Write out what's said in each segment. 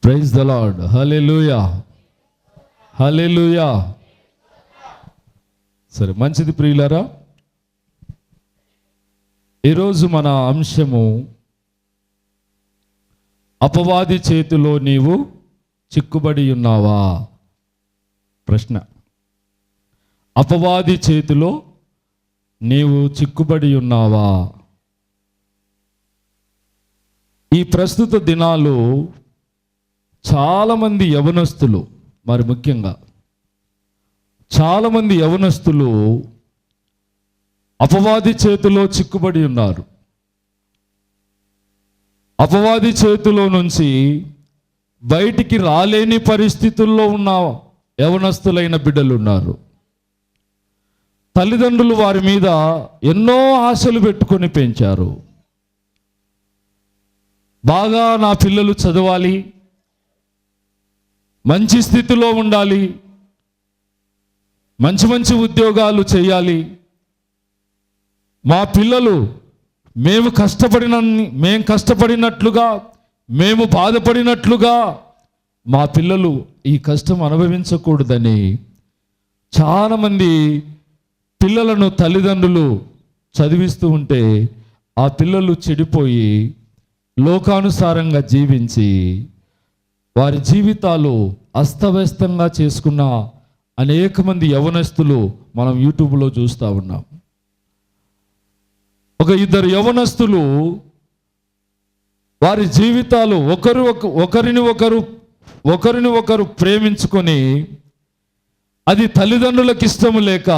Praise the lord. Hallelujah, hallelujah. సరే, మంచిది ప్రియులారా. ఈరోజు మన అంశము అపవాది చేతిలో నీవు చిక్కుబడి ఉన్నావా? ప్రశ్న. అపవాది చేతిలో నీవు చిక్కుబడి ఉన్నావా? ఈ ప్రస్తుత దినాలు చాలామంది యవనస్తులు, మరి ముఖ్యంగా చాలామంది యవనస్తులు అపవాది చేతిలో చిక్కుబడి ఉన్నారు. అపవాది చేతిలో నుంచి బయటికి రాలేని పరిస్థితుల్లో ఉన్న యవనస్తులైన బిడ్డలు ఉన్నారు. తల్లిదండ్రులు వారి మీద ఎన్నో ఆశలు పెట్టుకొని పెంచారు. బాగా నా పిల్లలు చదవాలి, మంచి స్థితిలో ఉండాలి, మంచి మంచి ఉద్యోగాలు చేయాలి, మా పిల్లలు మేము కష్టపడినట్లుగా, మేము బాధపడినట్లుగా మా పిల్లలు ఈ కష్టం అనుభవించకూడదని చాలామంది పిల్లలను తల్లిదండ్రులు చదివిస్తూ ఉంటే ఆ పిల్లలు చెడిపోయి లోకానుసారంగా జీవించి వారి జీవితాలు అస్తవ్యస్తంగా చేసుకున్న అనేక మంది యవనస్తులు మనం యూట్యూబ్లో చూస్తూ ఉన్నాం. ఇద్దరు యవనస్తులు వారి జీవితాలు ఒకరిని ఒకరు ప్రేమించుకొని అది తల్లిదండ్రులకు ఇష్టం లేక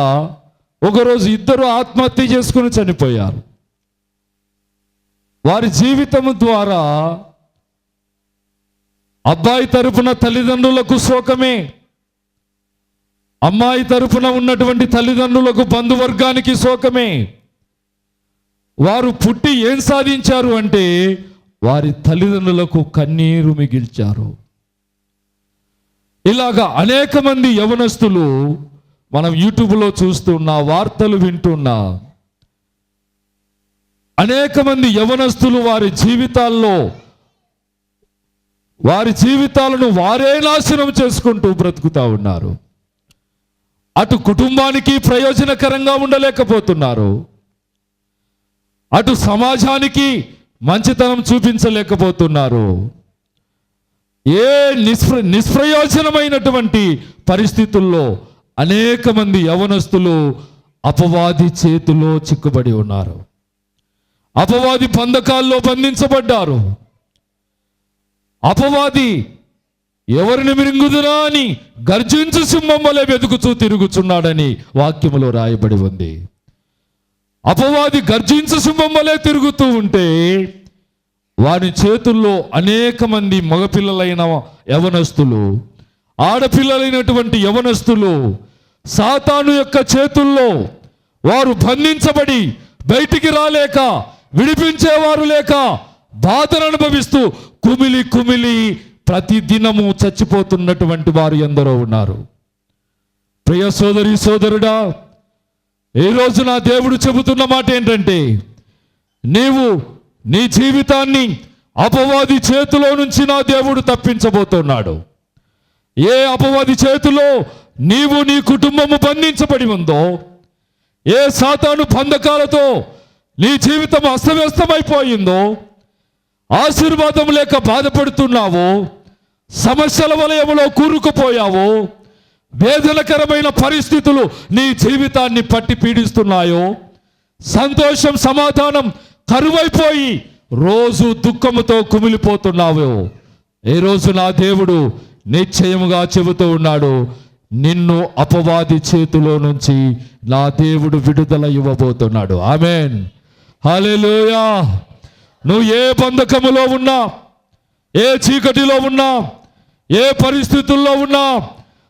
ఒకరోజు ఇద్దరు ఆత్మహత్య చేసుకుని చనిపోయారు. వారి జీవితం ద్వారా అబ్బాయి తరపున తల్లిదండ్రులకు శోకమే, అమ్మాయి తరపున ఉన్నటువంటి తల్లిదండ్రులకు, బంధువర్గానికి శోకమే. వారు పుట్టి ఏం సాధించారు అంటే వారి తల్లిదండ్రులకు కన్నీరు మిగిల్చారు. ఇలాగా అనేక మంది యవనస్తులు మనం యూట్యూబ్లో చూస్తున్నా, వార్తలు వింటున్నా. అనేక మంది యవనస్తులు వారి జీవితాలను వారే నాశనం చేసుకుంటూ బ్రతుకుతూ ఉన్నారు. అటు కుటుంబానికి ప్రయోజనకరంగా ఉండలేకపోతున్నారు, అటు సమాజానికి మంచితనం చూపించలేకపోతున్నారు. ఏ నిష్ప్రయోజనమైనటువంటి పరిస్థితుల్లో అనేక మంది యవనస్తులు అపవాది చేతిలో చిక్కుబడి ఉన్నారు. అపవాది బంధకాల్లో బంధించబడ్డారు. అపవాది ఎవరిని మింగుదునా అని గర్జించు సింహం వలె వెతుకుతూ తిరుగుచున్నాడని వాక్యములో రాయబడి ఉంది. అపవాది గర్జించు సింహం వలె తిరుగుతూ ఉంటే వారి చేతుల్లో అనేక మంది మగపిల్లలైన యవనస్తులు, ఆడపిల్లలైనటువంటి యవనస్తులు సాతాను యొక్క చేతుల్లో వారు బంధించబడి బయటికి రాలేక, విడిపించేవారు లేక బాధను అనుభవిస్తూ కుమిలి కుమిలి ప్రతి దినము చచ్చిపోతున్నటువంటి వారు ఎందరో ఉన్నారు. ప్రియ సోదరి సోదరుడా, ఈరోజు నా దేవుడు చెబుతున్న మాట ఏంటంటే, నీవు నీ జీవితాన్ని అపవాది చేతిలో నుంచి నా దేవుడు తప్పించబోతున్నాడు. ఏ అపవాది చేతిలో నీవు నీ కుటుంబము బంధించబడి ఉందో, ఏ సాతాను బంధకాలతో నీ జీవితం అస్తవ్యస్తమైపోయిందో, ఆశీర్వాదం లేక బాధపడుతున్నావో, సమస్యల వలయంలో కూరుకుపోయావో, వేదనకరమైన పరిస్థితులు నీ జీవితాన్ని పట్టి పీడిస్తున్నాయో, సంతోషం సమాధానం కరువైపోయి రోజు దుఃఖముతో కుమిలిపోతున్నావో, ఈ రోజు నా దేవుడు నిశ్చయముగా చెబుతూ ఉన్నాడు, నిన్ను అపవాది చేతిలో నుంచి నా దేవుడు విడుదల ఇవ్వబోతున్నాడు. ఆమేన్, హల్లెలూయా. నువ్వు ఏ బంధకములో ఉన్నా, ఏ చీకటిలో ఉన్నా, ఏ పరిస్థితుల్లో ఉన్నా,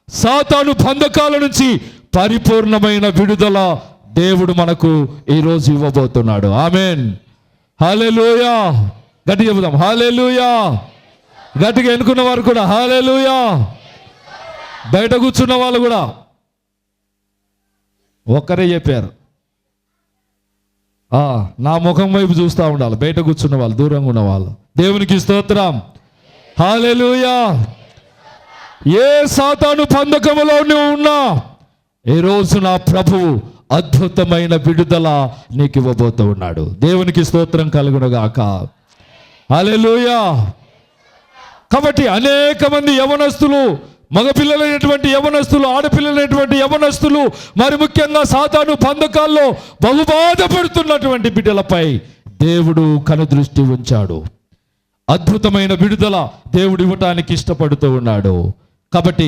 సాతాను బంధకాల నుంచి పరిపూర్ణమైన విడుదల దేవుడు మనకు ఈరోజు ఇవ్వబోతున్నాడు. ఆమేన్, హల్లెలూయా. గట్టిగా చెబుదాం హల్లెలూయా. గట్టిగా ఎన్నుకున్న వారు కూడా హల్లెలూయా. బయట కూర్చున్న వాళ్ళు కూడా ఒక్కరే చెప్పారు. నా ముఖం వైపు చూస్తూ ఉండాలి. బయట కూర్చున్న వాళ్ళు, దూరంగా ఉన్న వాళ్ళు. దేవునికి స్తోత్రం, హల్లెలూయా. ఏ సాతాను బంధకములో నువ్వు ఉన్నా ఈ రోజు నా ప్రభువు అద్భుతమైన విడుదల నీకు ఇవ్వబోతూ ఉన్నాడు. దేవునికి స్తోత్రం కలుగునుగాక. హల్లెలూయా. కాబట్టి అనేక మంది యవనస్తులు, మగపిల్లలైనటువంటి యవనస్తులు, ఆడపిల్లలైనటువంటి యవనస్తులు, మరి ముఖ్యంగా సాతాను బంధకాల్లో బహుబాధపడుతున్నటువంటి బిడ్డలపై దేవుడు కనుదృష్టి ఉంచాడు. అద్భుతమైన విడుదల దేవుడు ఇవ్వటానికి ఇష్టపడుతూ ఉన్నాడు. కాబట్టి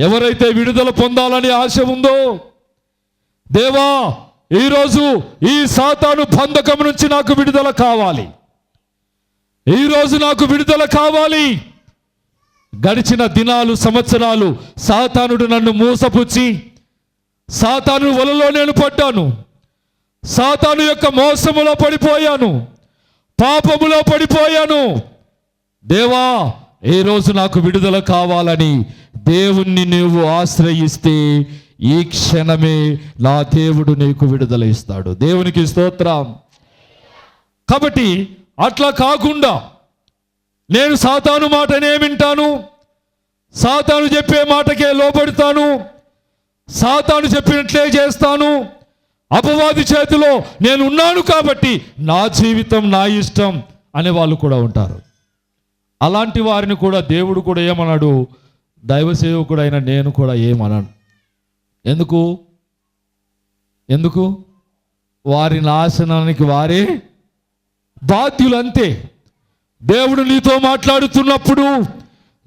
ఎవరైతే విడుదల పొందాలని ఆశ ఉందో, దేవా ఈరోజు ఈ సాతాను బంధకం నుంచి నాకు విడుదల కావాలి, ఈరోజు నాకు విడుదల కావాలి. గడిచిన దినాలు, సంవత్సరాలు సాతానుడు నన్ను మోసపుచ్చి, సాతాను వలలో నేను పడ్డాను, సాతాను యొక్క మోసములో పడిపోయాను, పాపములో పడిపోయాను. దేవా ఈరోజు నాకు విడుదల కావాలని దేవుణ్ణి నీవు ఆశ్రయిస్తే ఈ క్షణమే నా దేవుడు నీకు విడుదల ఇస్తాడు. దేవునికి స్తోత్రం. కాబట్టి అట్లా కాకుండా నేను సాతాను మాటనే వింటాను, సాతాను చెప్పే మాటకే లోబడతాను, సాతాను చెప్పినట్లే చేస్తాను, అపవాది చేతిలో నేను ఉన్నాను కాబట్టి నా జీవితం నా ఇష్టం అనే వాళ్ళు కూడా ఉంటారు. అలాంటి వారిని కూడా దేవుడు కూడా ఏమన్నాడు, దైవ సేవకుడైన నేను కూడా ఏమన్నాను. ఎందుకు వారి నాశనానికి వారే బాధ్యులంతే. దేవుడు నీతో మాట్లాడుతున్నప్పుడు,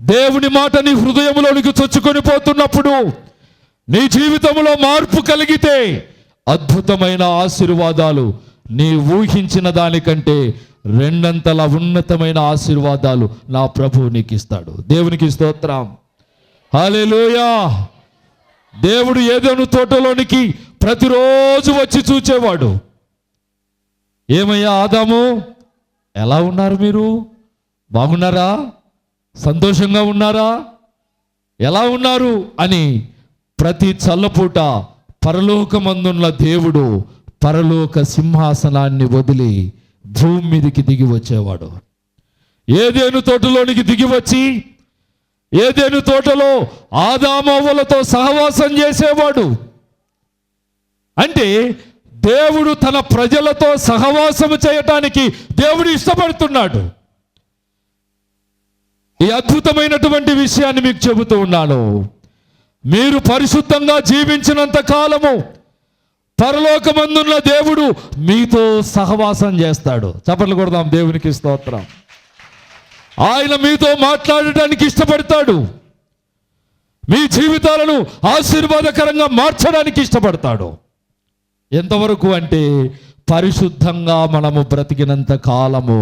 దేవుని మాట నీ హృదయంలోనికి చొచ్చుకొని పోతున్నప్పుడు, నీ జీవితంలో మార్పు కలిగితే అద్భుతమైన ఆశీర్వాదాలు నీ ఊహించిన దానికంటే రెండంతల ఉన్నతమైన ఆశీర్వాదాలు నా ప్రభువు నీకు ఇస్తాడు. దేవునికి స్తోత్రం. హల్లెలూయా. దేవుడు ఏదెను తోటలోనికి ప్రతిరోజు వచ్చి చూచేవాడు. ఏమయ్యా ఆదాము, ఎలా ఉన్నారు మీరు? బాగున్నారా? సంతోషంగా ఉన్నారా? ఎలా ఉన్నారు అని ప్రతి చల్లపూట పరలోకమందున్న దేవుడు పరలోక సింహాసనాన్ని వదిలి భూమి మీదకి దిగి వచ్చేవాడు. ఏదేను తోటలోనికి దిగి వచ్చి ఏదేను తోటలో ఆదామవ్వలతో సహవాసం చేసేవాడు. అంటే దేవుడు తన ప్రజలతో సహవాసము చేయటానికి దేవుడు ఇష్టపడుతున్నాడు. ఈ అద్భుతమైనటువంటి విషయాన్ని మీకు చెబుతూ ఉన్నాను. మీరు పరిశుద్ధంగా జీవించినంత కాలము పరలోకమందున్న దేవుడు మీతో సహవాసం చేస్తాడు. చప్పట్లు కొడదాం. దేవునికి స్తోత్రం. ఆయన మీతో మాట్లాడటానికి ఇష్టపడతాడు. మీ జీవితాలను ఆశీర్వాదకరంగా మార్చడానికి ఇష్టపడతాడు. ఎంతవరకు అంటే పరిశుద్ధంగా మనము బ్రతికినంత కాలము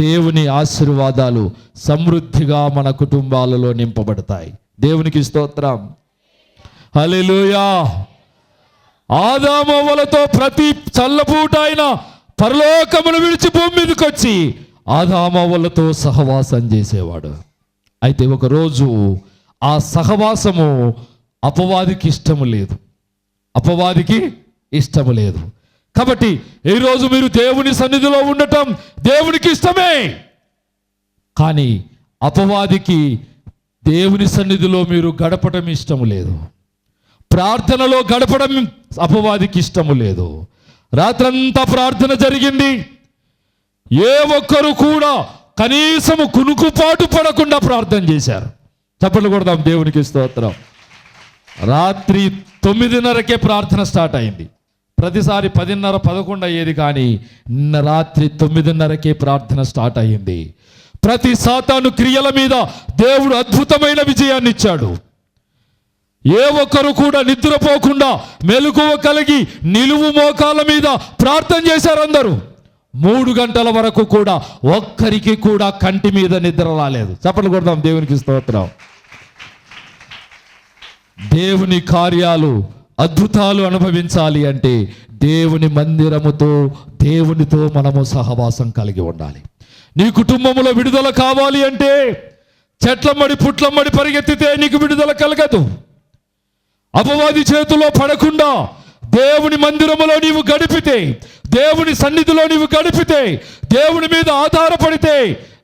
దేవుని ఆశీర్వాదాలు సమృద్ధిగా మన కుటుంబాలలో నింపబడతాయి. దేవునికి స్తోత్రం. హల్లెలూయా. ఆదామవ్వలతో ప్రతి చల్లపూట ఆయన పరలోకమును విడిచి భూమి మీదకి వచ్చి ఆదామవ్వలతో సహవాసం చేసేవాడు. అయితే ఒకరోజు ఆ సహవాసము అపవాదికి ఇష్టము లేదు. అపవాదికి ఇష్టము లేదు. కాబట్టి ఈరోజు మీరు దేవుని సన్నిధిలో ఉండటం దేవునికి ఇష్టమే. కానీ అపవాదికి దేవుని సన్నిధిలో మీరు గడపడం ఇష్టము లేదు. ప్రార్థనలో గడపడం అపవాదికి ఇష్టము లేదు. రాత్రంతా ప్రార్థన జరిగింది. ఏ ఒక్కరు కూడా కనీసము కునుకుపాటు పడకుండా ప్రార్థన చేశారు. చప్పట్లు కొడదాం. దేవునికి స్తోత్రం. రాత్రి 9:30కే ప్రార్థన స్టార్ట్ అయింది. ప్రతిసారి 10:30, 11 అయ్యేది, కానీ నిన్న రాత్రి 9:30కే ప్రార్థన స్టార్ట్ అయ్యింది. ప్రతి సాతాను క్రియల మీద దేవుడు అద్భుతమైన విజయాన్ని ఇచ్చాడు. ఏ ఒక్కరు కూడా నిద్రపోకుండా మెలకువ కలిగి నిలువు మోకాల మీద ప్రార్థన చేశారు. అందరూ 3 గంటల వరకు కూడా ఒక్కరికి కూడా కంటి మీద నిద్ర రాలేదు. చప్పట్లు కొడదాం. దేవునికి స్తోత్రం. దేవుని కార్యాలు, అద్భుతాలు అనుభవించాలి అంటే దేవుని మందిరముతో, దేవునితో మనము సహవాసం కలిగి ఉండాలి. నీ కుటుంబంలో విడుదల కావాలి అంటే చెట్లమ్మడి పుట్లమ్మడి పరిగెత్తితే నీకు విడుదల కలగదు. అపవాది చేతిలో పడకుండా దేవుని మందిరములో నీవు గడిపితే, దేవుని సన్నిధిలో నీవు గడిపితే, దేవుని మీద ఆధారపడితే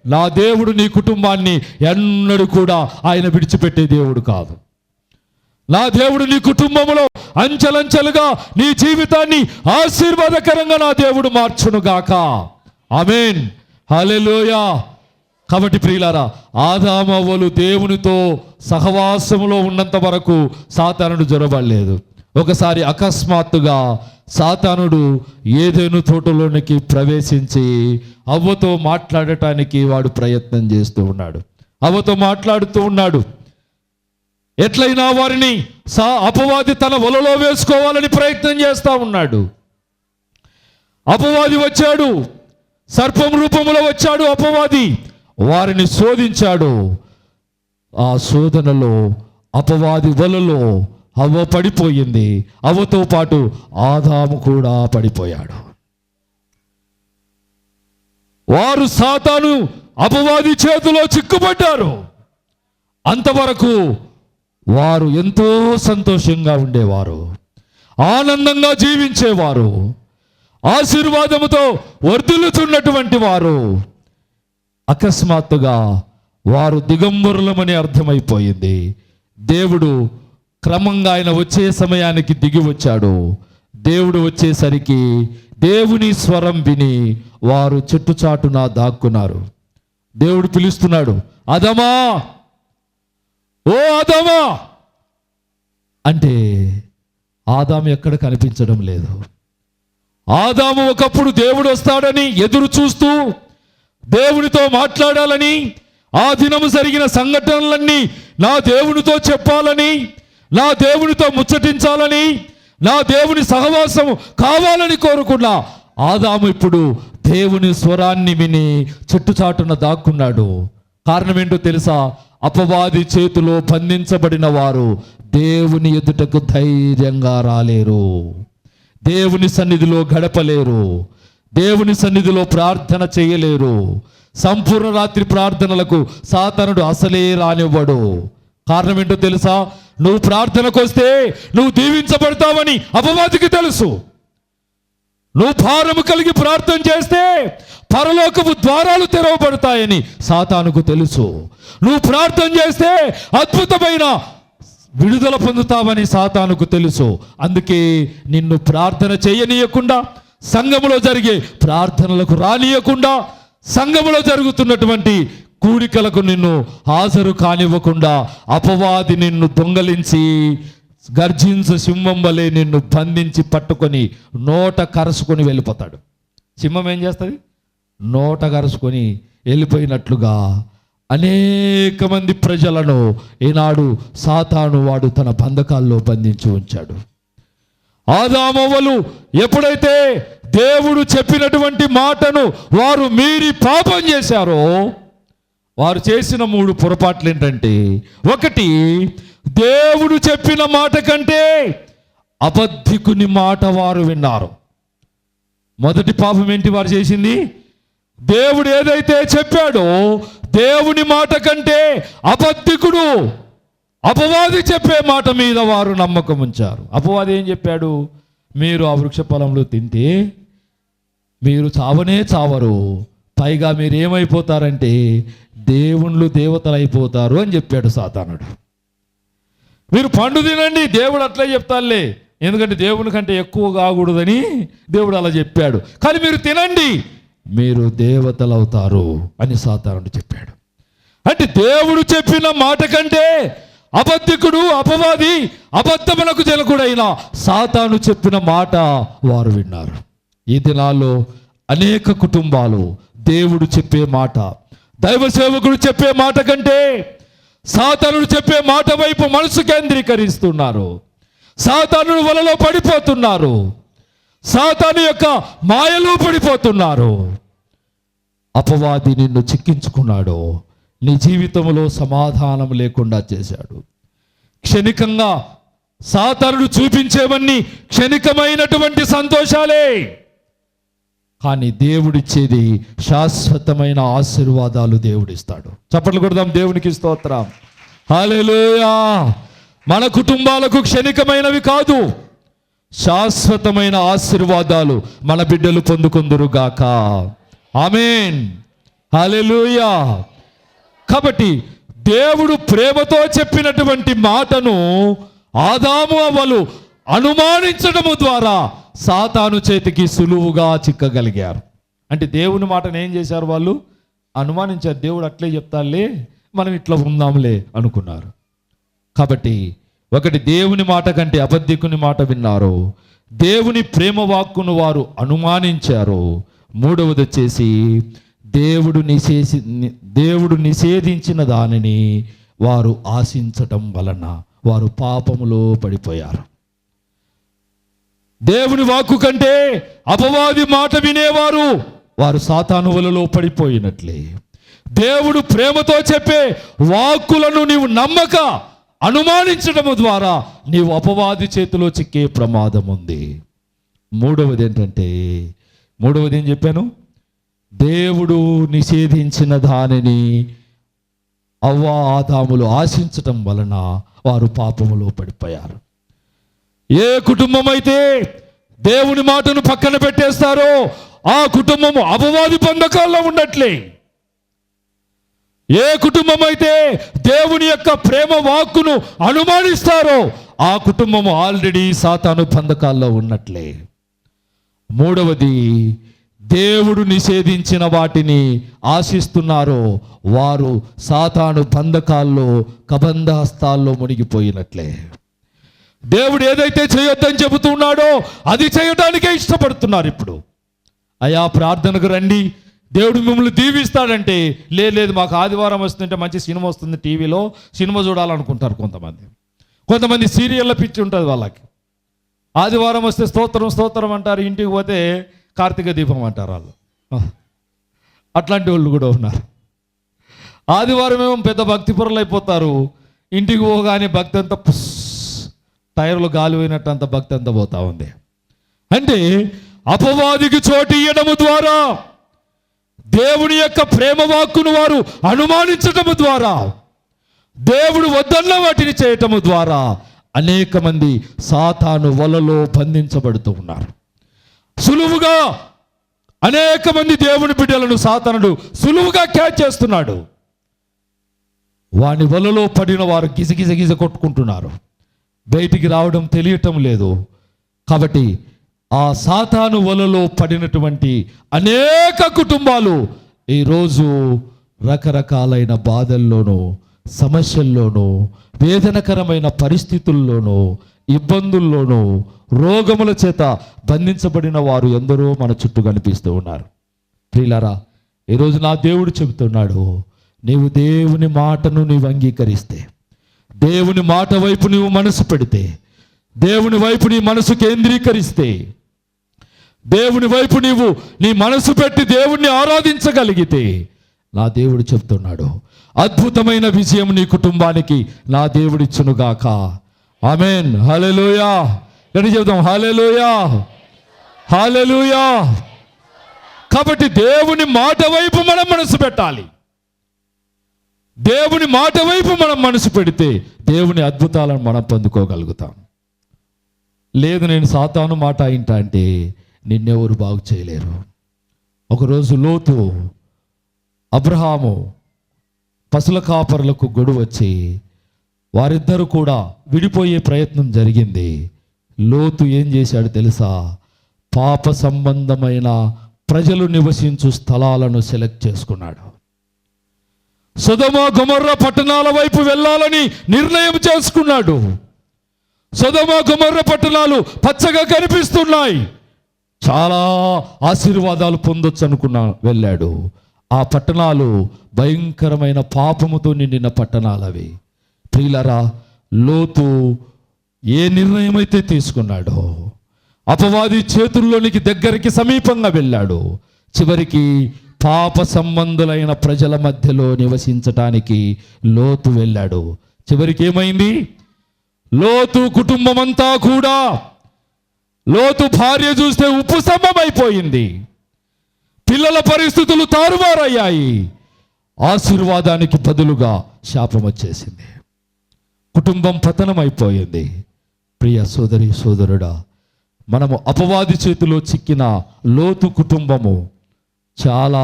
నా దేవుడు నీ కుటుంబాన్ని ఎన్నడూ కూడా ఆయన విడిచిపెట్టే దేవుడు కాదు. నా దేవుడు నీ కుటుంబంలో అంచెలంచెలుగా నీ జీవితాన్ని ఆశీర్వాదకరంగా నా దేవుడు మార్చునుగాక. ఆమేన్, హల్లెలూయా. కాబట్టి ప్రియులారా, ఆదాము అవ్వలు దేవునితో సహవాసములో ఉన్నంత వరకు సాతానుడు జొరబడలేదు. ఒకసారి అకస్మాత్తుగా సాతానుడు ఏదెను తోటలోనికి ప్రవేశించి అవ్వతో మాట్లాడటానికి వాడు ప్రయత్నం చేస్తూ ఉన్నాడు. అవ్వతో మాట్లాడుతూ ఉన్నాడు. ఎట్లయినా వారిని అపవాది తన వలలో వేసుకోవాలని ప్రయత్నం చేస్తూ ఉన్నాడు. అపవాది వచ్చాడు, సర్పం రూపంలో వచ్చాడు అపవాది, వారిని శోధించాడు. ఆ శోధనలో అపవాది వలలో అవ్వ పడిపోయింది. అవ్వతో పాటు ఆదాము కూడా పడిపోయాడు. వారు సాతాను అపవాది చేతిలో చిక్కుపడ్డారు. అంతవరకు వారు ఎంతో సంతోషంగా ఉండేవారు, ఆనందంగా జీవించేవారు, ఆశీర్వాదముతో వర్ధిల్లుతున్నటువంటి వారు. అకస్మాత్తుగా వారు దిగంబరులమని అర్థమైపోయింది. దేవుడు క్రమంగా ఆయన వచ్చే సమయానికి దిగి వచ్చాడు. దేవుడు వచ్చేసరికి దేవుని స్వరం విని వారు చెట్టుచాటున దాక్కున్నారు. దేవుడు పిలుస్తున్నాడు, ఆదామా, ఓ ఆదామా అంటే ఆదాము ఎక్కడ కనిపించడం లేదు. ఆదాము ఒకప్పుడు దేవుడు వస్తాడని ఎదురు చూస్తూ దేవునితో మాట్లాడాలని, ఆ దినము జరిగిన సంఘటనలన్నీ నా దేవునితో చెప్పాలని, నా దేవునితో ముచ్చటించాలని, నా దేవుని సహవాసం కావాలని కోరుకున్న ఆదాము ఇప్పుడు దేవుని స్వరాన్ని విని చెట్టుచాటున దాక్కున్నాడు. కారణం ఏంటో తెలుసా? అపవాది చేతిలో బంధించబడిన వారు దేవుని ఎదుటకు ధైర్యంగా రాలేరు, దేవుని సన్నిధిలో గడపలేరు, దేవుని సన్నిధిలో ప్రార్థన చేయలేరు. సంపూర్ణ రాత్రి ప్రార్థనలకు సాతానుడు అసలే రానివ్వడు. కారణం ఏంటో తెలుసా? నువ్వు ప్రార్థనకు వస్తే నువ్వు దీవించబడతావని అపవాదికి తెలుసు. నువ్వు భారము కలిగి ప్రార్థన చేస్తే పరలోకపు ద్వారాలు తెరవబడతాయని సాతానుకు తెలుసు. నువ్వు ప్రార్థన చేస్తే అద్భుతమైన విడుదల పొందుతావని సాతానుకు తెలుసు. అందుకే నిన్ను ప్రార్థన చేయనీయకుండా, సంఘములో జరిగే ప్రార్థనలకు రానియకుండా, సంఘములో జరుగుతున్నటువంటి కూడికలకు నిన్ను హాజరు కానివ్వకుండా అపవాది నిన్ను దొంగలించి గర్జించు సింహం వలె నిన్ను బంధించి పట్టుకొని నోట కరుసుకొని వెళ్ళిపోతాడు. సింహం ఏం చేస్తుంది? నోట కరుసుకొని వెళ్ళిపోయినట్లుగా అనేక మంది ప్రజలను ఈనాడు సాతాను వాడు తన బంధకాల్లో బంధించి ఉంచాడు. ఆదామవ్వలు ఎప్పుడైతే దేవుడు చెప్పినటువంటి మాటను వారు మీరి పాపం చేశారో, వారు చేసిన 3 పొరపాట్లు ఏంటంటే, ఒకటి, దేవుడు చెప్పిన మాట కంటే అబద్ధికుని మాట వారు విన్నారు. మొదటి పాపం ఏంటి వారు చేసింది? దేవుడు ఏదైతే చెప్పాడో దేవుని మాట కంటే అబద్ధికుడు అపవాది చెప్పే మాట మీద వారు నమ్మకం ఉంచారు. అపవాది ఏం చెప్పాడు? మీరు ఆ వృక్ష ఫలంలో తింటే మీరు చావనే చావరు, పైగా మీరు ఏమైపోతారంటే దేవుళ్ళు దేవతలు అయిపోతారు అని చెప్పాడు సాతానుడు. మీరు పండు తినండి, దేవుడు అట్లే చెప్తారులే, ఎందుకంటే దేవుని కంటే ఎక్కువ కాకూడదని దేవుడు అలా చెప్పాడు, కానీ మీరు తినండి, మీరు దేవతలు అవుతారు అని సాతానుడు చెప్పాడు. అంటే దేవుడు చెప్పిన మాట కంటే అబద్ధికుడు అపవాది అబద్ధములకు జనకుడైన సాతాను చెప్పిన మాట వారు విన్నారు. ఈ దినాల్లో అనేక కుటుంబాలు దేవుడు చెప్పే మాట, దైవ సేవకుడు చెప్పే మాట కంటే సాతానుడు చెప్పే మాట వైపు మనసు కేంద్రీకరిస్తున్నారు. సాతానుడు వలలో పడిపోతున్నారు, సాతాను యొక్క మాయలో పడిపోతున్నారు. అపవాది నిన్ను చిక్కించుకున్నాడు, నీ జీవితంలో సమాధానం లేకుండా చేశాడు. క్షణికంగా సాతానుడు చూపించేవన్నీ క్షణికమైనటువంటి సంతోషాలే, కానీ దేవుడిచ్చేది శాశ్వతమైన ఆశీర్వాదాలు దేవుడిస్తాడు. చప్పట్లు కొడదాం దేవునికి స్తోత్రం, హల్లెలూయా. మన కుటుంబాలకు క్షణికమైనవి కాదు, శాశ్వతమైన ఆశీర్వాదాలు మన బిడ్డలు పొందుకొందురుగాక. ఆమేన్. హల్లెలూయా. కాబట్టి దేవుడు ప్రేమతో చెప్పినటువంటి మాటను ఆదాము అవ్వలు అనుమానించడము ద్వారా సాతాను చేతికి సులువుగా చిక్కగలిగారు. అంటే దేవుని మాటను ఏం చేశారు? వాళ్ళు అనుమానించారు. దేవుడు అట్లే చెప్తాలే, మనం ఇట్లా ఉందాంలే అనుకున్నారు. కాబట్టి ఒకటి, దేవుని మాట కంటే అబద్ధికుని మాట విన్నారు. దేవుని ప్రేమ వాక్కును వారు అనుమానించారు. మూడవది వచ్చేసి దేవుడు నిషేధించిన దానిని వారు ఆశించటం వలన వారు పాపములో పడిపోయారు. దేవుని వాక్కు కంటే అపవాది మాట వినేవారు వారు సాతాను వలలో పడిపోయినట్లే. దేవుడు ప్రేమతో చెప్పే వాక్కులను నీవు నమ్మక అనుమానించడము ద్వారా నీవు అపవాది చేతిలో చిక్కే ప్రమాదం ఉంది. మూడవది ఏం చెప్పాను? దేవుడు నిషేధించిన దానిని అవ్వ ఆదాములు ఆశించటం వలన వారు పాపములో పడిపోయారు. ఏ కుటుంబం అయితే దేవుని మాటను పక్కన పెట్టేస్తారో ఆ కుటుంబము అపవాది బంధకాల్లో ఉన్నట్లే. ఏ కుటుంబం అయితే దేవుని యొక్క ప్రేమ వాక్కును అనుమానిస్తారో ఆ కుటుంబము ఆల్రెడీ సాతాను బంధకాల్లో ఉన్నట్లే. మూడవది, దేవుడు నిషేధించిన వాటిని ఆశిస్తున్నారో వారు సాతాను బంధకాల్లో కబంధ హస్తాల్లో మునిగిపోయినట్లే. దేవుడు ఏదైతే చేయొద్దని చెబుతున్నాడో అది చేయడానికే ఇష్టపడుతున్నారు. ఇప్పుడు అయా ప్రార్థనకు రండి, దేవుడు మిమ్మల్ని దీవిస్తాడంటే లేదు మాకు ఆదివారం వస్తుంటే మంచి సినిమా వస్తుంది, టీవీలో సినిమా చూడాలనుకుంటారు కొంతమంది సీరియళ్ళ పిచ్చి ఉంటుంది వాళ్ళకి. ఆదివారం వస్తే స్తోత్రం అంటారు, ఇంటికి పోతే కార్తీక దీపం అంటారు వాళ్ళు. అట్లాంటి వాళ్ళు కూడా ఉన్నారు. ఆదివారం ఏమో పెద్ద భక్తి పరులు అయిపోతారు, ఇంటికి పోగానే భక్తి అంతా టైర్లు గాలి పోయినట్టు అంత భక్తి అంతా పోతా ఉంది. అంటే అపవాదికి చోటు ఇయ్యడము ద్వారా దేవుని యొక్క ప్రేమ వాక్కును వారు అనుమానించటము ద్వారా దేవుడు వద్దన్న వాటిని చేయటము ద్వారా అనేక మంది సాతాను వలలో బంధించబడుతూ ఉన్నారు. సులువుగా అనేక మంది దేవుని బిడ్డలను సాతానుడు సులువుగా క్యాచ్ చేస్తున్నాడు. వాని వలలో పడిన వారు గిజ కొట్టుకుంటున్నారు, బయటికి రావడం తెలియటం లేదు. కాబట్టి ఆ సాతాను వలలో పడినటువంటి అనేక కుటుంబాలు ఈరోజు రకరకాలైన బాధల్లోనూ సమస్యల్లోనూ వేదనకరమైన పరిస్థితుల్లోనూ ఇబ్బందుల్లోనూ రోగముల చేత బంధించబడిన వారు ఎందరో మన చుట్టూ కనిపిస్తూ ఉన్నారు. ప్రియులారా, ఈరోజు నా దేవుడు చెబుతున్నాడు, నీవు దేవుని మాటను నీవు అంగీకరిస్తే, దేవుని మాట వైపు నీవు మనసు పెడితే, దేవుని వైపు నీ మనసు కేంద్రీకరిస్తే, దేవుని వైపు నీవు నీ మనసు పెట్టి దేవుణ్ణి ఆరాధించగలిగితే, నా దేవుడు చెప్తున్నాడు అద్భుతమైన విజయం నీ కుటుంబానికి నా దేవుడిచ్చునుగాక. ఆమేన్. హల్లెలూయా. అని చెప్తాం, హల్లెలూయా, హల్లెలూయా. కాబట్టి దేవుని మాట వైపు మనం మనసు పెట్టాలి. దేవుని మాట వైపు మనం మనసు పెడితే దేవుని అద్భుతాలను మనం పొందుకోగలుగుతాం. లేదు నేను సాతాను మాట ఇంటా అంటే నిన్నెవరు బాగు చేయలేరు. ఒకరోజు లోతు అబ్రహాము పశుల కాపరులకు గొడవ వచ్చి వారిద్దరూ కూడా విడిపోయే ప్రయత్నం జరిగింది. లోతు ఏం చేశాడు తెలుసా? పాప సంబంధమైన ప్రజలు నివసించు స్థలాలను సెలెక్ట్ చేసుకున్నాడు. సొదొమ గొమొర్రా పట్టణాల వైపు వెళ్ళాలని నిర్ణయం చేసుకున్నాడు. సొదొమ గొమొర్రా పట్టణాలు పచ్చగా కనిపిస్తున్నాయి, చాలా ఆశీర్వాదాలు పొందొచ్చు అనుకున్నా వెళ్ళాడు. ఆ పట్టణాలు భయంకరమైన పాపముతో నిండిన పట్టణాలు అవి. ప్రియులారా, లోతు ఏ నిర్ణయం అయితే తీసుకున్నాడో అపవాది చేతుల్లోనికి దగ్గరికి సమీపంగా వెళ్ళాడు. చివరికి పాప సంబంధులైన ప్రజల మధ్యలో నివసించటానికి లోతు వెళ్ళాడు. చివరికి ఏమైంది? లోతు కుటుంబమంతా కూడా, లోతు భార్య చూస్తే ఉపశమమైపోయింది. పిల్లల పరిస్థితులు తారుమారయ్యాయి. ఆశీర్వాదానికి బదులుగా శాపం వచ్చేసింది. కుటుంబం పతనమైపోయింది. ప్రియ సోదరి సోదరుడా, మనము అపవాది చేతిలో చిక్కిన లోతు కుటుంబము చాలా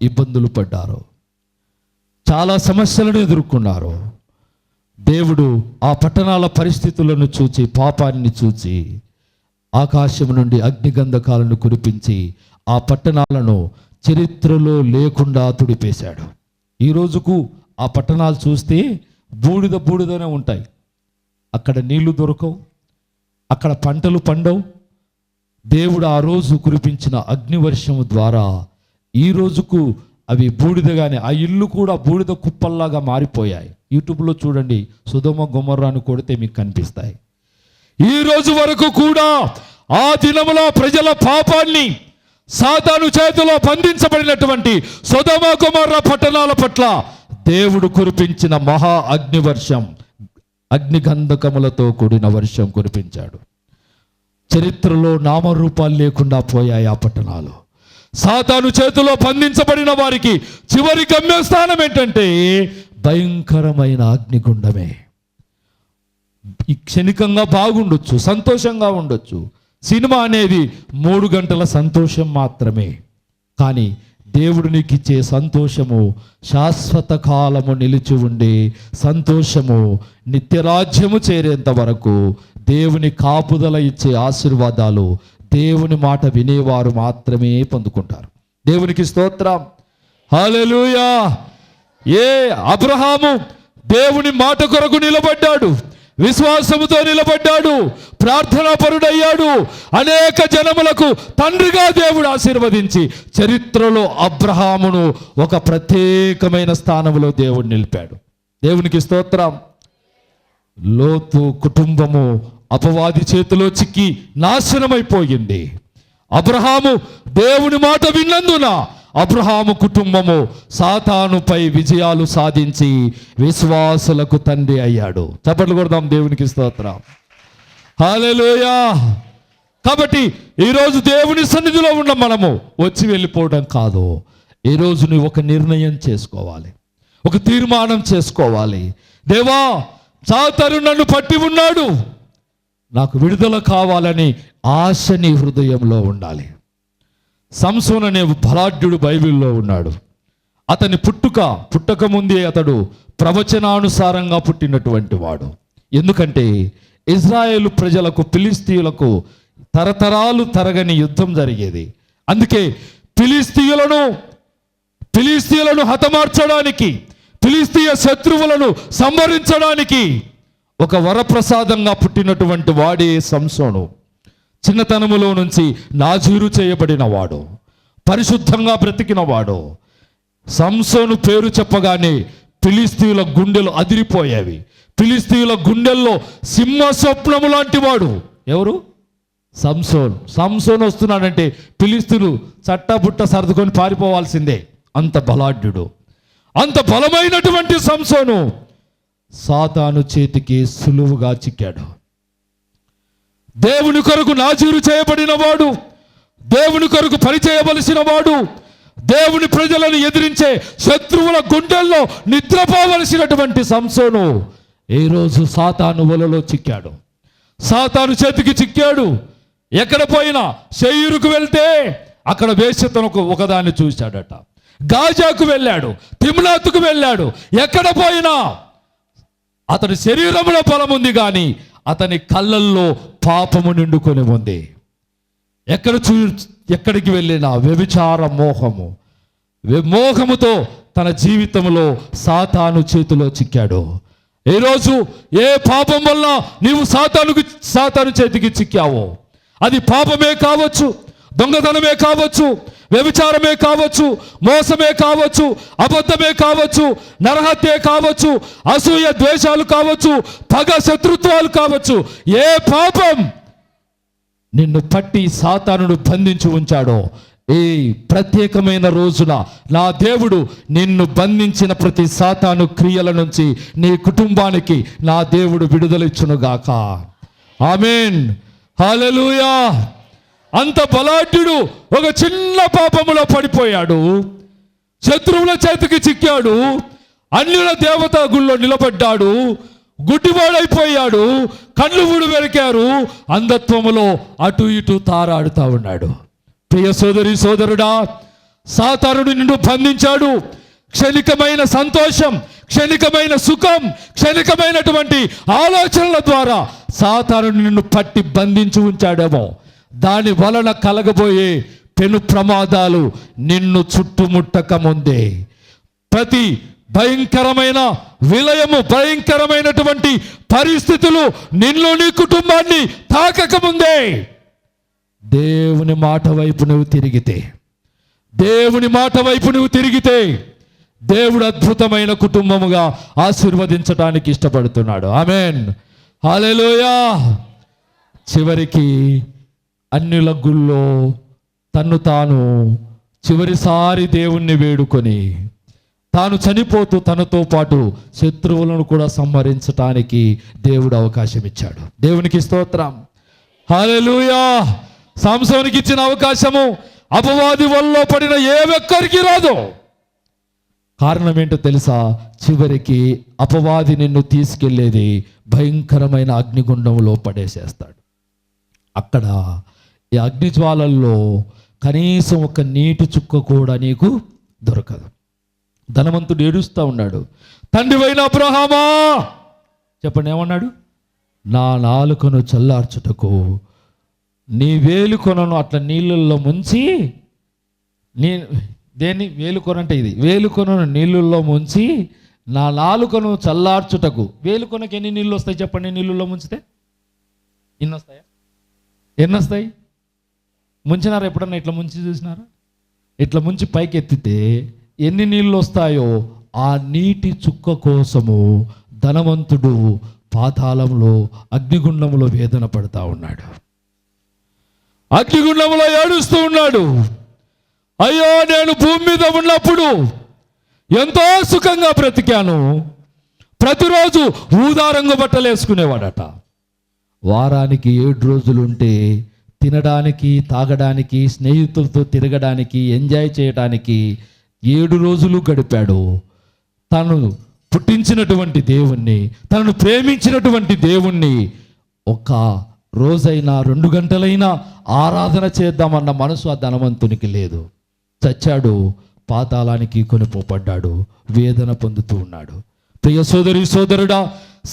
ఇబ్బందులు పడ్డారు, చాలా సమస్యలను ఎదుర్కొన్నారు. దేవుడు ఆ పట్టణాల పరిస్థితులను చూచి, పాపాన్ని చూచి, ఆకాశం నుండి అగ్నిగంధకాలను కురిపించి ఆ పట్టణాలను చరిత్రలో లేకుండా తుడిపేశాడు. ఈ రోజుకు ఆ పట్టణాలు చూస్తే బూడిదనే ఉంటాయి. అక్కడ నీళ్లు దొరకవు, అక్కడ పంటలు పండవు. దేవుడు ఆ రోజు కురిపించిన అగ్నివర్షము ద్వారా ఈ రోజుకు అవి బూడిదగానే, ఆ ఇల్లు కూడా బూడిద కుప్పల్లాగా మారిపోయాయి. యూట్యూబ్లో చూడండి, సొదొమ గొమొర్రాను కొడితే మీకు కనిపిస్తాయి. ఈ రోజు వరకు కూడా ఆ దినములో ప్రజల పాపాన్ని సాతాను చేతిలో బంధించబడినటువంటి సొదొమ గొమొర్రా పట్టణాల పట్ల దేవుడు కురిపించిన మహా అగ్నివర్షం, అగ్నిగంధకములతో కూడిన వర్షం కురిపించాడు. చరిత్రలో నామరూపాలు లేకుండా పోయాయి ఆ పట్టణాలు. సాతాను చేతిలో బంధించబడిన వారికి చివరి గమ్యస్థానం ఏంటంటే భయంకరమైన అగ్నిగుండమే. ఈ క్షణికంగా బాగుండొచ్చు, సంతోషంగా ఉండొచ్చు. సినిమా అనేది 3 గంటల సంతోషం మాత్రమే. కానీ దేవుడు నీకు ఇచ్చే సంతోషము శాశ్వత కాలము నిలిచి ఉండే సంతోషము, నిత్యరాజ్యము చేరేంత వరకు దేవుని కాపుదల ఇచ్చే ఆశీర్వాదాలు దేవుని మాట వినేవారు మాత్రమే పొందుకుంటారు. దేవునికి స్తోత్రం, హల్లెలూయా. అబ్రహాము దేవుని మాట కొరకు నిలబడ్డాడు, విశ్వాసముతో నిలబడ్డాడు, ప్రార్థనాపరుడయ్యాడు. అనేక జనములకు తండ్రిగా దేవుడు ఆశీర్వదించి చరిత్రలో అబ్రహామును ఒక ప్రత్యేకమైన స్థానంలో దేవుడు నిలిపాడు. దేవునికి స్తోత్రం. లోతు కుటుంబము అపవాది చేతిలో చిక్కి నాశనమైపోయింది. అబ్రహాము దేవుని మాట విన్నందున అబ్రహాము కుటుంబము సాతానుపై విజయాలు సాధించి విశ్వాసులకు తండ్రి అయ్యాడు. చప్పట్లు కొడదాం, దేవునికి స్తోత్రం, హల్లెలూయా. కాబట్టి ఈరోజు దేవుని సన్నిధిలో ఉన్న మనము వచ్చి వెళ్ళిపోవడం కాదు. ఈరోజు నువ్వు ఒక నిర్ణయం చేసుకోవాలి, ఒక తీర్మానం చేసుకోవాలి. దేవా, సాతాను నన్ను పట్టి ఉన్నాడు, నాకు విడుదల కావాలని ఆశ నీ హృదయంలో ఉండాలి. సంసోను అనే బలాఢ్యుడు బైబిల్లో ఉన్నాడు. అతని పుట్టక ముందే అతడు ప్రవచనానుసారంగా పుట్టినటువంటి వాడు. ఎందుకంటే ఇజ్రాయేలు ప్రజలకు, ఫిలిస్తీయులకు తరతరాలు తరగని యుద్ధం జరిగేది. అందుకే ఫిలిస్తీయులను హతమార్చడానికి, ఫిలిస్తీయ శత్రువులను సంహరించడానికి ఒక వరప్రసాదంగా పుట్టినటువంటి వాడే సంసోను. చిన్నతనములో నుంచి నాజీరు చేయబడిన వాడు, పరిశుద్ధంగా బ్రతికిన వాడు. సంసోను పేరు చెప్పగానే ఫిలిస్తీయుల గుండెలు అదిరిపోయేవి. ఫిలిస్తీయుల గుండెల్లో సింహ స్వప్నము లాంటి వాడు ఎవరు? సంసోను వస్తున్నాడంటే ఫిలిస్తీయులు చట్టబుట్ట సర్దుకొని పారిపోవాల్సిందే. అంత బలాఢ్యుడు, అంత బలమైనటువంటి సంసోను సాతాను చేతికి సులువుగా చిక్కాడు. దేవుని కొరకు నాజీరు చేయబడిన వాడు, దేవుని కొరకు పనిచేయవలసిన వాడు, దేవుని ప్రజలను ఎదిరించే శత్రువుల గుండెల్లో నిద్రపోవలసినటువంటి సంసోను ఈరోజు సాతాను వలలో చిక్కాడు, సాతాను చేతికి చిక్కాడు. ఎక్కడ పోయినా శేయూరుకు వెళ్తే అక్కడ వేశ్యతను ఒకదాన్ని చూశాడట. గాజాకు వెళ్ళాడు, తిమ్నాతుకు వెళ్ళాడు. ఎక్కడ పోయినా అతని శరీరంలో బలం ఉంది, కానీ అతని కళ్ళల్లో పాపము నిండుకొని ఉంది. ఎక్కడికి వెళ్ళినా వ్యభిచార మోహముతో తన జీవితంలో సాతాను చేతిలో చిక్కాడు. ఈరోజు ఏ పాపం వల్ల నీవు సాతాను చేతికి చిక్కావో, అది పాపమే కావచ్చు, దొంగతనమే కావచ్చు, వ్యభిచారమే కావచ్చు, మోసమే కావచ్చు, అబద్ధమే కావచ్చు, నరహత్యే కావచ్చు, అసూయ ద్వేషాలు కావచ్చు, పగ శత్రుత్వాలు కావచ్చు. ఏ పాపం నిన్ను పట్టి సాతానును బంధించి ఉంచాడో, ఈ ప్రత్యేకమైన రోజున నా దేవుడు నిన్ను బంధించిన ప్రతి సాతాను క్రియల నుంచి నీ కుటుంబానికి నా దేవుడు విడుదలిచ్చునుగాక. ఆమేన్, హల్లెలూయా. అంత బలాఢ్యుడు ఒక చిన్న పాపములో పడిపోయాడు, శత్రువుల చేతికి చిక్కాడు, అన్యుల దేవతా గుళ్ళో నిలబడ్డాడు, గుడ్డివాడైపోయాడు, కళ్ళు ఊడు వెరికారు, అంధత్వములో అటు ఇటు తారాడుతూ ఉన్నాడు. ప్రియ సోదరి సోదరుడా, సాతానుడు నిన్ను బంధించాడు. క్షణికమైన సంతోషం, క్షణికమైన సుఖం, క్షణికమైనటువంటి ఆలోచనల ద్వారా సాతానుడు నిన్ను పట్టి బంధించి ఉంచాడేమో. దాని వలన కలగబోయే పెను ప్రమాదాలు నిన్ను చుట్టుముట్టక ముందే, ప్రతి భయంకరమైన విలయము, భయంకరమైనటువంటి పరిస్థితులు నిన్ను, నీ కుటుంబాన్ని తాకక ముందే దేవుని మాట వైపు నువ్వు తిరిగితే, దేవుని మాట వైపు నువ్వు తిరిగితే దేవుడు అద్భుతమైన కుటుంబముగా ఆశీర్వదించడానికి ఇష్టపడుతున్నాడు. ఆమేన్, హల్లెలూయా. చివరికి అన్యుల గుళ్ళో తన్ను తాను చివరిసారి దేవుణ్ణి వేడుకొని తాను చనిపోతూ తనతో పాటు శత్రువులను కూడా సంహరించటానికి దేవుడు అవకాశం ఇచ్చాడు. దేవునికి స్తోత్రం, హల్లెలూయా. సంసోనుకి ఇచ్చిన అవకాశము అపవాది వల్ల పడిన ఏ ఒక్కరికి రాదు. కారణం ఏంటో తెలుసా? చివరికి అపవాది నిన్ను తీసుకెళ్లేది భయంకరమైన అగ్నిగుండంలో పడేసేస్తాడు. అక్కడ ఈ అగ్నిజ్వాలల్లో కనీసం ఒక నీటి చుక్క కూడా నీకు దొరకదు. ధనవంతుడు ఏడుస్తూ ఉన్నాడు, తండ్రివైన అబ్రహామా, చెప్పండి ఏమన్నాడు? నా నాలుకను చల్లార్చుటకు నీ వేలుకొనను అట్లా నీళ్ళల్లో ముంచి, దేన్ని వేలుకొన అంటే ఇది, వేలుకొనను నీళ్ళల్లో ముంచి నా నాలుకను చల్లార్చుటకు. వేలుకొనకి ఎన్ని నీళ్ళు వస్తాయి చెప్పండి? నీళ్ళల్లో ముంచితే ఎన్ని వస్తాయా? ఎన్ని వస్తాయి? ముంచినారా ఎప్పుడన్నా? ఇట్లా ముంచి చూసినారా? ఇట్లా ముంచి పైకి ఎత్తితే ఎన్ని నీళ్ళు వస్తాయో ఆ నీటి చుక్క కోసము ధనవంతుడు పాతాళంలో, అగ్నిగుండంలో వేదన పడతా ఉన్నాడు. అగ్నిగుండంలో ఏడుస్తూ ఉన్నాడు. అయ్యో, నేను భూమి మీద ఉన్నప్పుడు ఎంతో సుఖంగా బ్రతికాను. ప్రతిరోజు ఊదా రంగు బట్టలు వేసుకునేవాడట. వారానికి 7 రోజులుంటే తినడానికి, తాగడానికి, స్నేహితులతో తిరగడానికి, ఎంజాయ్ చేయడానికి 7 రోజులు గడిపాడు. తను పుట్టించినటువంటి దేవుణ్ణి, తనను ప్రేమించినటువంటి దేవుణ్ణి ఒక రోజైనా 2 గంటలైనా ఆరాధన చేద్దామన్న మనసు ఆ ధనవంతునికి లేదు. చచ్చాడు, పాతాళానికి కొనిపోబడ్డాడు, వేదన పొందుతూ ఉన్నాడు. ప్రియ సోదరి సోదరుడా,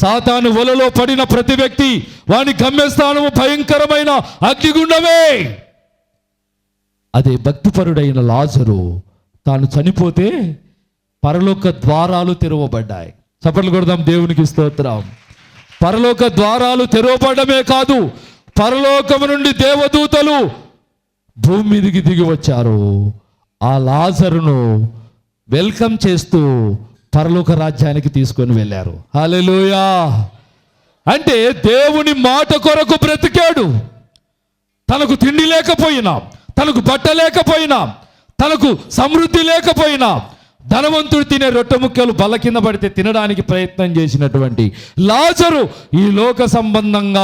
సాతాను వలలో పడిన ప్రతి వ్యక్తి వాని గమ్యస్థానము భయంకరమైన అగ్నిగుండమే. అదే భక్తిపరుడైన లాజరు తాను చనిపోతే పరలోక ద్వారాలు తెరవబడ్డాయి. చప్పట్లు కొడదాం, దేవునికి స్తోత్రం. పరలోక ద్వారాలు తెరవబడమే కాదు, పరలోకము నుండి దేవదూతలు భూమి మీదికి దిగి వచ్చారు. ఆ లాజరును వెల్కమ్ చేస్తూ పరలోక రాజ్యానికి తీసుకొని వెళ్ళారు. హల్లెలూయా. అంటే దేవుని మాట కొరకు బ్రతికాడు. తనకు తిండి లేకపోయినా, తనకు బట్ట లేకపోయినా, తనకు సమృద్ధి లేకపోయినా, ధనవంతుడు తినే రొట్టె ముక్కలు బల్ల కింద పడితే తినడానికి ప్రయత్నం చేసినటువంటి లాజరు ఈ లోక సంబంధంగా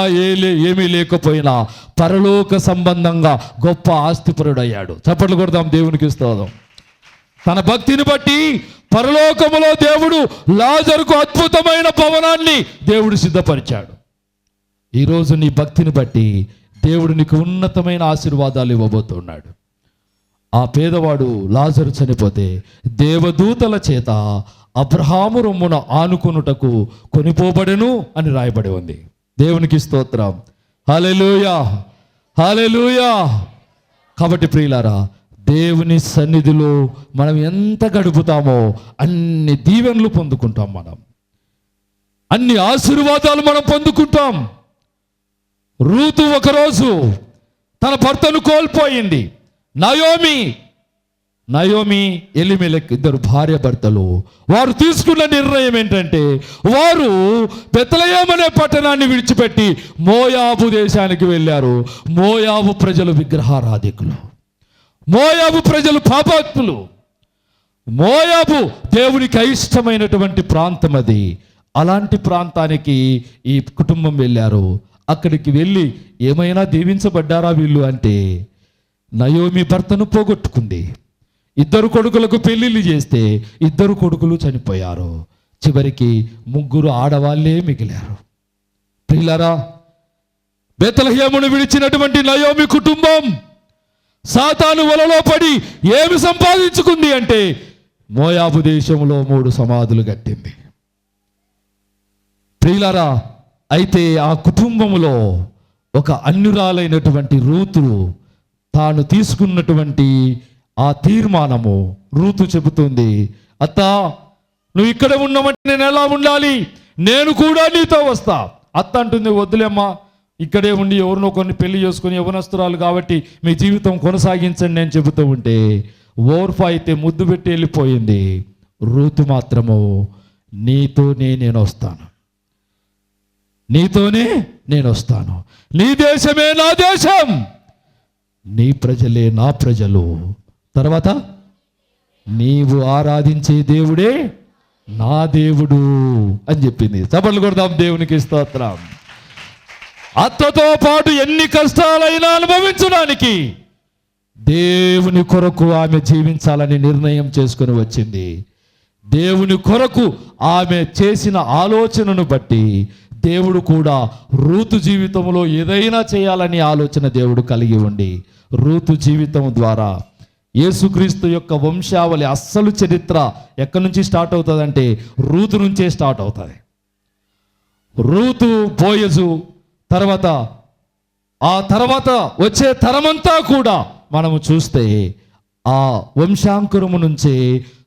ఏమీ లేకపోయినా పరలోక సంబంధంగా గొప్ప ఆస్తిపరుడయ్యాడు. చప్పట్లు కొడదాం, దేవునికి స్తోత్రం. తన భక్తిని బట్టి పరలోకములో దేవుడు లాజరుకు అద్భుతమైన భవనాన్ని దేవుడు సిద్ధపరిచాడు. ఈరోజు నీ భక్తిని బట్టి దేవుడు నీకు ఉన్నతమైన ఆశీర్వాదాలు ఇవ్వబోతున్నాడు. ఆ పేదవాడు లాజరు చనిపోతే దేవదూతల చేత అబ్రహాము రొమ్మున ఆనుకొనుటకు కొనిపోబడెను అని రాయబడి ఉంది. దేవునికి స్తోత్రం, హల్లెలూయా, హల్లెలూయా. కాబట్టి ప్రియులారా, దేవుని సన్నిధిలో మనం ఎంత గడుపుతామో అన్ని దీవెనలు పొందుకుంటాం, మనం అన్ని ఆశీర్వాదాలు మనం పొందుకుంటాం. రూతు ఒకరోజు తన భర్తను కోల్పోయింది. నయోమి ఎలిమెలెక్ ఇద్దరు భార్య భర్తలు. వారు తీసుకున్న నిర్ణయం ఏంటంటే, వారు బెత్లెహేము అనే పట్టణాన్ని విడిచిపెట్టి మోయాబు దేశానికి వెళ్ళారు. మోయాబు ప్రజలు విగ్రహారాధికులు, మోయాబు ప్రజలు పాపాత్ములు. మోయాబు దేవునికి అయిష్టమైనటువంటి ప్రాంతం అది. అలాంటి ప్రాంతానికి ఈ కుటుంబం వెళ్ళారు. అక్కడికి వెళ్ళి ఏమైనా దీవించబడ్డారా వీళ్ళు అంటే, నయోమి భర్తను పోగొట్టుకుంది. 2 కొడుకులకు పెళ్లిళ్ళు చేస్తే 2 కొడుకులు చనిపోయారు. చివరికి 3 ఆడవాళ్ళే మిగిలారు. ప్రియులారా, బెత్లెహేమును విడిచినటువంటి నయోమి కుటుంబం సాతాను వలలో పడి ఏమి సంపాదించుకుంది అంటే మోయాబు దేశంలో 3 సమాధులు కట్టింది. ప్రియులారా, అయితే ఆ కుటుంబంలో ఒక అన్యురాలైనటువంటి రూతు తాను తీసుకున్నటువంటి ఆ తీర్మానము, రూతు చెబుతుంది, అత్త నువ్వు ఇక్కడ ఉన్నామంటే నేను ఎలా ఉండాలి, నేను కూడా నీతో వస్తా. అత్త అంటుంది, వద్దులేమ్మా, ఇక్కడే ఉండి ఎవరినో కొన్ని పెళ్లి చేసుకుని యవనస్తురాలు కాబట్టి మీ జీవితం కొనసాగించండి నేను చెబుతూ ఉంటే ఓర్ఫా అయితే ముద్దు పెట్టి వెళ్ళిపోయింది. రూతు మాత్రము నీతోనే నేను వస్తాను, నీతోనే నేను వస్తాను, నీ దేశమే నా దేశం, నీ ప్రజలే నా ప్రజలు, తర్వాత నీవు ఆరాధించే దేవుడే నా దేవుడు అని చెప్పింది. చప్పట్లు కొడదాం దేవునికి స్తోత్రం. అత్తతో పాటు ఎన్ని కష్టాలైనా అనుభవించడానికి దేవుని కొరకు ఆమె జీవించాలని నిర్ణయం చేసుకుని వచ్చింది. దేవుని కొరకు ఆమె చేసిన ఆలోచనను బట్టి దేవుడు కూడా రూతు జీవితంలో ఏదైనా చేయాలని ఆలోచన దేవుడు కలిగి ఉండి రూతు జీవితం ద్వారా యేసుక్రీస్తు యొక్క వంశావళి అస్సలు చరిత్ర ఎక్కడి నుంచి స్టార్ట్ అవుతుందంటే రూతు నుంచే స్టార్ట్ అవుతుంది. రూతు, బోయజు, తర్వాత ఆ తర్వాత వచ్చే తరమంతా కూడా మనము చూస్తే ఆ వంశాంకురము నుంచే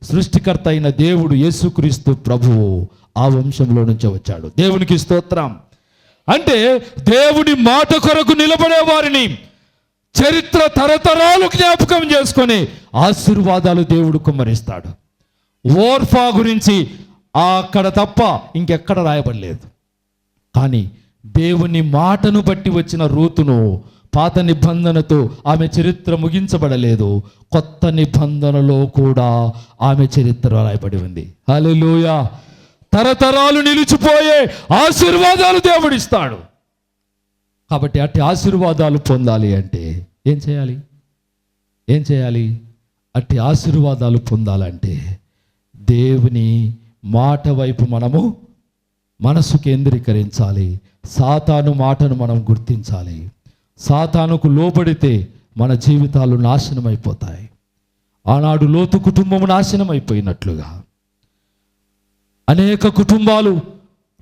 సృష్టికర్త అయిన దేవుడు యేసుక్రీస్తు ప్రభువు ఆ వంశంలో నుంచే వచ్చాడు. దేవునికి స్తోత్రం. అంటే దేవుని మాట కొరకు నిలబడే వారిని చరిత్ర తరతరాలు జ్ఞాపకం చేసుకొని ఆశీర్వాదాలు దేవుడు కుమ్మరిస్తాడు. ఓర్ఫా గురించి అక్కడ తప్ప ఇంకెక్కడ రాయబడలేదు. కానీ దేవుని మాటను బట్టి వచ్చిన రూతును పాత నిబంధనతో ఆమె చరిత్ర ముగించబడలేదు, కొత్త నిబంధనలో కూడా ఆమె చరిత్ర రాయబడి ఉంది. హల్లెలూయా. తరతరాలు నిలిచిపోయే ఆశీర్వాదాలు దేవుడిస్తాడు. కాబట్టి అట్టి ఆశీర్వాదాలు పొందాలి అంటే ఏం చేయాలి? ఏం చేయాలి? అట్టి ఆశీర్వాదాలు పొందాలంటే దేవుని మాట వైపు మనము మనసు కేంద్రీకరించాలి. సాతాను మాటను మనం గుర్తించాలి. సాతానుకు లోబడితే మన జీవితాలు నాశనం అయిపోతాయి. ఆనాడు లోతు కుటుంబం నాశనం అయిపోయినట్లుగా అనేక కుటుంబాలు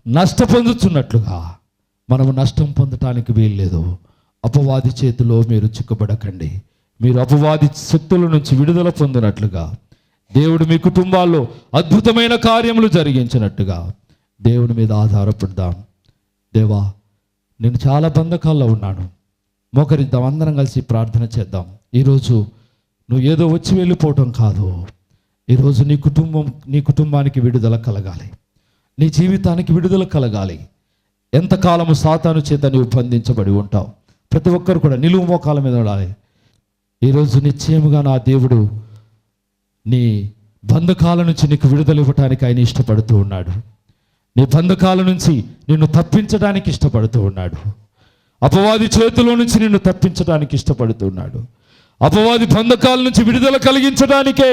నష్టపొందుతున్నట్లుగా మనము నష్టం పొందటానికి వీల్లేదు. అపవాది చేతిలో మీరు చిక్కుబడకండి. మీరు అపవాది శక్తుల నుంచి విడుదల పొందినట్లుగా దేవుడు మీ కుటుంబాల్లో అద్భుతమైన కార్యములు జరిగించినట్టుగా దేవుని మీద ఆధారపడదాం. దేవా, నేను చాలా బంధకాల్లో ఉన్నాను, మోకరిద్దాం, అందరం కలిసి ప్రార్థన చేద్దాం. ఈరోజు నువ్వు ఏదో వచ్చి వెళ్ళిపోవటం కాదు. ఈరోజు నీ కుటుంబానికి విడుదల కలగాలి, నీ జీవితానికి విడుదల కలగాలి. ఎంతకాలము సాతాను చేత నీవు బంధించబడి ఉంటావు. ప్రతి ఒక్కరు కూడా నిలువు మోకాల మీద ఉండాలి. ఈరోజు నిశ్చయముగా నా దేవుడు నీ బంధకాల నుంచి నీకు విడుదల ఇవ్వటానికి ఆయన ఇష్టపడుతూ ఉన్నాడు. నీ బంధకాల నుంచి నిన్ను తప్పించడానికి ఇష్టపడుతూ ఉన్నాడు. అపవాది చేతిలో నుంచి నిన్ను తప్పించడానికి ఇష్టపడుతూ ఉన్నాడు. అపవాది బంధకాల నుంచి విడుదల కలిగించడానికే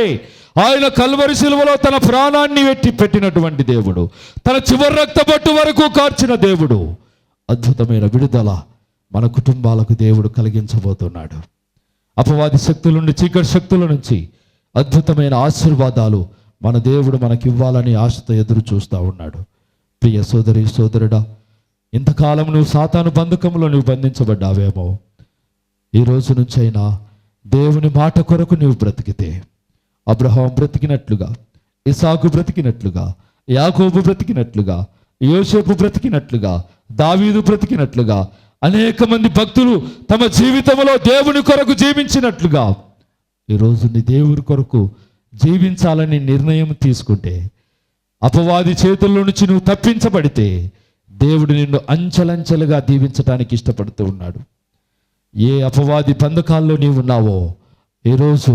ఆయన కల్వరి శిలువలో తన ప్రాణాన్ని పెట్టినటువంటి దేవుడు, తన చివరి రక్తబొట్టు వరకు కార్చిన దేవుడు. అద్భుతమైన విడుదల మన కుటుంబాలకు దేవుడు కలిగించబోతున్నాడు. అపవాది శక్తుల నుండి, చీకటి శక్తుల నుంచి అద్భుతమైన ఆశీర్వాదాలు మన దేవుడు మనకి ఇవ్వాలని ఆశతో ఎదురు చూస్తూ ఉన్నాడు. ప్రియ సోదరి, సోదరుడా, ఇంతకాలం నువ్వు సాతాను బంధకంలో నువ్వు బంధించబడ్డావేమో, ఈ రోజు నుంచైనా దేవుని మాట కొరకు నువ్వు బ్రతికితే, అబ్రహాం బ్రతికినట్లుగా, ఇసాకు బ్రతికినట్లుగా, యాకోబు బ్రతికినట్లుగా, యోసేపు బ్రతికినట్లుగా, దావీదు బ్రతికినట్లుగా, అనేక మంది భక్తులు తమ జీవితంలో దేవుని కొరకు జీవించినట్లుగా ఈరోజు నీ దేవుని కొరకు జీవించాలని నిర్ణయం తీసుకుంటే, అపవాది చేతుల్లో నుంచి నువ్వు తప్పించబడితే దేవుడు నిన్ను అంచెలంచెలుగా దీవించడానికి ఇష్టపడుతూ ఉన్నాడు. ఏ అపవాది బంధకాల్లో నీవు ఉన్నావో ఈరోజు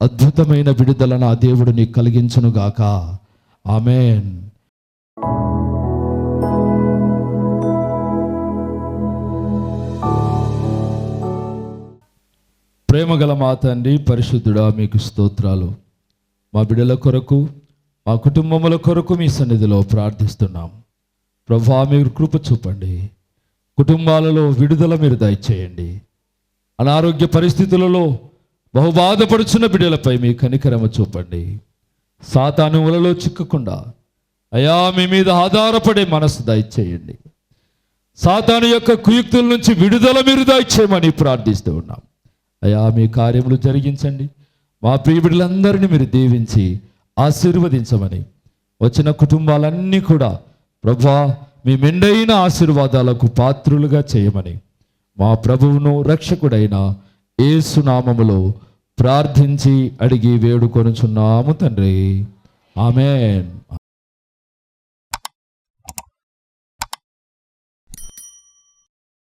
అద్భుతమైన విడుదల నా దేవుడు నీకు కలిగించునుగాక. ఆమేన్. ప్రేమగల మా తండ్రి, పరిశుద్ధుడా, మీకు స్తోత్రాలు. మా బిడ్డల కొరకు, మా కుటుంబముల కొరకు మీ సన్నిధిలో ప్రార్థిస్తున్నాం. ప్రభువా, మీరు కృప చూపండి. కుటుంబాలలో విడుదల మీరు దయచేయండి. అనారోగ్య పరిస్థితులలో బహు బాధపడుచున్న బిడ్డలపై మీ కనికరము చూపండి. సాతాను వలలో చిక్కకుండా అయా మీ మీద ఆధారపడే మనసు దయచేయండి. సాతాను యొక్క కుయుక్తుల నుంచి విడుదల మీరు దయచేయమని ప్రార్థిస్తూ ఉన్నాం. అయా మీ కార్యములు జరిగించండి. మా ప్రియ బిడ్డలందరినీ మీరు దీవించి ఆశీర్వదించమని, వచ్చిన కుటుంబాలన్నీ కూడా ప్రభువా మీ మెండైన ఆశీర్వాదాలకు పాత్రులుగా చేయమని మా ప్రభువును రక్షకుడైన యేసు నామములో ప్రార్థించి అడిగి వేడుకొనుచున్నాము తండ్రి. ఆమేన్.